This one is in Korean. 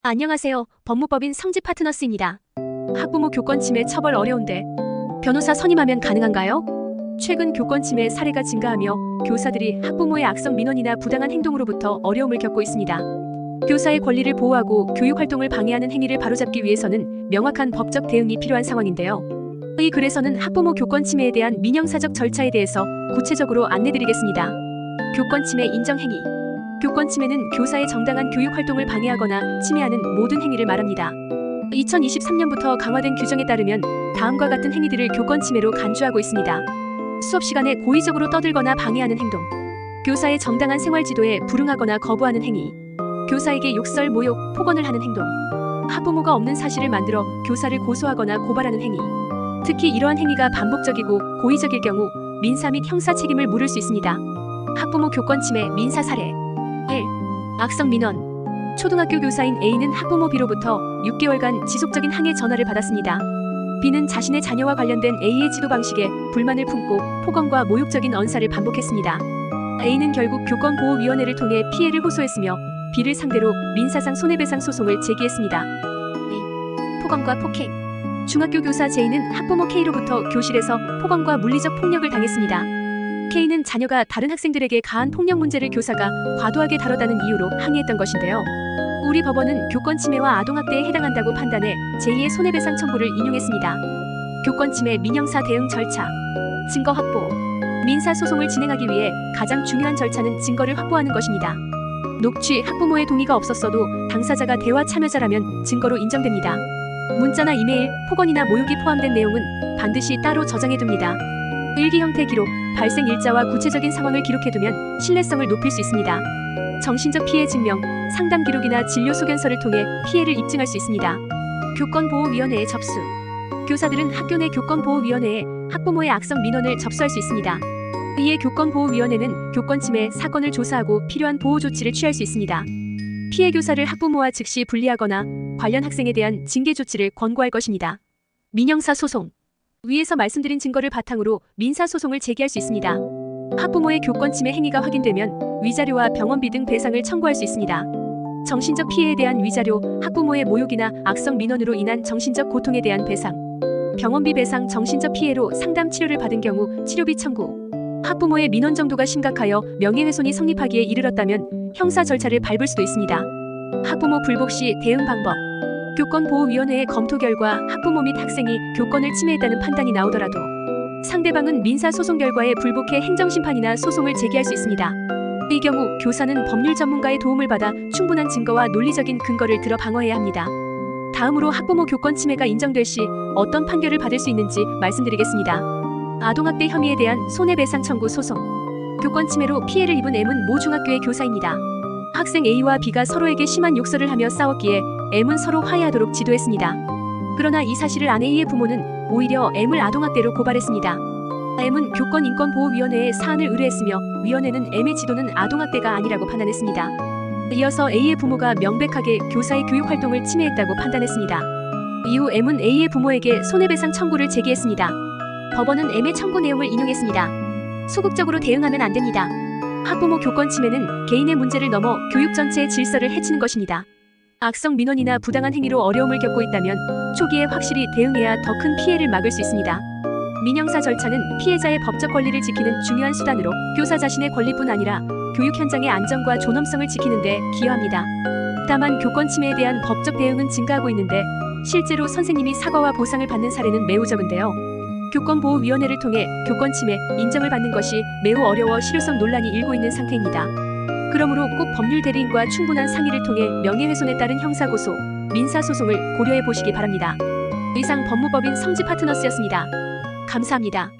안녕하세요. 법무법인 성지 파트너스입니다. 학부모 교권 침해 처벌 어려운데 변호사 선임하면 가능한가요? 최근 교권 침해 사례가 증가하며 교사들이 학부모의 악성 민원이나 부당한 행동으로부터 어려움을 겪고 있습니다. 교사의 권리를 보호하고 교육 활동을 방해하는 행위를 바로잡기 위해서는 명확한 법적 대응이 필요한 상황인데요. 이 글에서는 학부모 교권 침해에 대한 민형사적 절차에 대해서 구체적으로 안내드리겠습니다. 교권 침해 인정 행위. 교권 침해는 교사의 정당한 교육 활동을 방해하거나 침해하는 모든 행위를 말합니다. 2023년부터 강화된 규정에 따르면 다음과 같은 행위들을 교권 침해로 간주하고 있습니다. 수업 시간에 고의적으로 떠들거나 방해하는 행동, 교사의 정당한 생활 지도에 불응하거나 거부하는 행위, 교사에게 욕설, 모욕, 폭언을 하는 행동, 학부모가 없는 사실을 만들어 교사를 고소하거나 고발하는 행위. 특히 이러한 행위가 반복적이고 고의적일 경우 민사 및 형사 책임을 물을 수 있습니다. 학부모 교권 침해 민사 사례 1. 악성 민원. 초등학교 교사인 A는 학부모 B로부터 6개월간 지속적인 항해 전화를 받았습니다. B는 자신의 자녀와 관련된 A의 지도 방식에 불만을 품고 폭언과 모욕적인 언사를 반복했습니다. A는 결국 교권보호위원회를 통해 피해를 호소했으며 B를 상대로 민사상 손해배상 소송을 제기했습니다. 2. 폭언과 폭행. 중학교 교사 J는 학부모 K로부터 교실에서 폭언과 물리적 폭력을 당했습니다. K는 자녀가 다른 학생들에게 가한 폭력 문제를 교사가 과도하게 다뤘다는 이유로 항의했던 것인데요. 우리 법원은 교권 침해와 아동학대에 해당한다고 판단해 제2의 손해배상 청구를 인용했습니다. 교권 침해 민형사 대응 절차. 증거 확보. 민사 소송을 진행하기 위해 가장 중요한 절차는 증거를 확보하는 것입니다. 녹취, 학부모의 동의가 없었어도 당사자가 대화 참여자라면 증거로 인정됩니다. 문자나 이메일, 폭언이나 모욕이 포함된 내용은 반드시 따로 저장해둡니다. 일기 형태 기록, 발생 일자와 구체적인 상황을 기록해두면 신뢰성을 높일 수 있습니다. 정신적 피해 증명, 상담 기록이나 진료 소견서를 통해 피해를 입증할 수 있습니다. 교권보호위원회에 접수. 교사들은 학교 내 교권보호위원회에 학부모의 악성 민원을 접수할 수 있습니다. 이에 교권보호위원회는 교권 침해 사건을 조사하고 필요한 보호 조치를 취할 수 있습니다. 피해 교사를 학부모와 즉시 분리하거나 관련 학생에 대한 징계 조치를 권고할 것입니다. 민형사 소송. 위에서 말씀드린 증거를 바탕으로 민사소송을 제기할 수 있습니다. 학부모의 교권 침해 행위가 확인되면 위자료와 병원비 등 배상을 청구할 수 있습니다. 정신적 피해에 대한 위자료, 학부모의 모욕이나 악성 민원으로 인한 정신적 고통에 대한 배상, 병원비 배상, 정신적 피해로 상담 치료를 받은 경우 치료비 청구, 학부모의 민원 정도가 심각하여 명예훼손이 성립하기에 이르렀다면 형사 절차를 밟을 수도 있습니다. 학부모 불복 시 대응 방법. 교권보호위원회의 검토 결과 학부모 및 학생이 교권을 침해했다는 판단이 나오더라도 상대방은 민사소송 결과에 불복해 행정심판이나 소송을 제기할 수 있습니다. 이 경우 교사는 법률 전문가의 도움을 받아 충분한 증거와 논리적인 근거를 들어 방어해야 합니다. 다음으로 학부모 교권 침해가 인정될 시 어떤 판결을 받을 수 있는지 말씀드리겠습니다. 아동학대 혐의에 대한 손해배상 청구 소송. 교권 침해로 피해를 입은 M은 모 중학교의 교사입니다. 학생 A와 B가 서로에게 심한 욕설을 하며 싸웠기에 M은 서로 화해하도록 지도했습니다. 그러나 이 사실을 아는 A의 부모는 오히려 M을 아동학대로 고발했습니다. M은 교권인권보호위원회에 사안을 의뢰했으며 위원회는 M의 지도는 아동학대가 아니라고 판단했습니다. 이어서 A의 부모가 명백하게 교사의 교육활동을 침해했다고 판단했습니다. 이후 M은 A의 부모에게 손해배상 청구를 제기했습니다. 법원은 M의 청구 내용을 인용했습니다. 소극적으로 대응하면 안 됩니다. 학부모 교권 침해는 개인의 문제를 넘어 교육 전체의 질서를 해치는 것입니다. 악성 민원이나 부당한 행위로 어려움을 겪고 있다면 초기에 확실히 대응해야 더 큰 피해를 막을 수 있습니다. 민형사 절차는 피해자의 법적 권리를 지키는 중요한 수단으로 교사 자신의 권리뿐 아니라 교육 현장의 안전과 존엄성을 지키는 데 기여합니다. 다만 교권 침해에 대한 법적 대응은 증가하고 있는데 실제로 선생님이 사과와 보상을 받는 사례는 매우 적은데요. 교권보호위원회를 통해 교권 침해 인정을 받는 것이 매우 어려워 실효성 논란이 일고 있는 상태입니다. 그러므로 꼭 법률 대리인과 충분한 상의를 통해 명예훼손에 따른 형사고소, 민사소송을 고려해 보시기 바랍니다. 이상 법무법인 성지 파트너스였습니다. 감사합니다.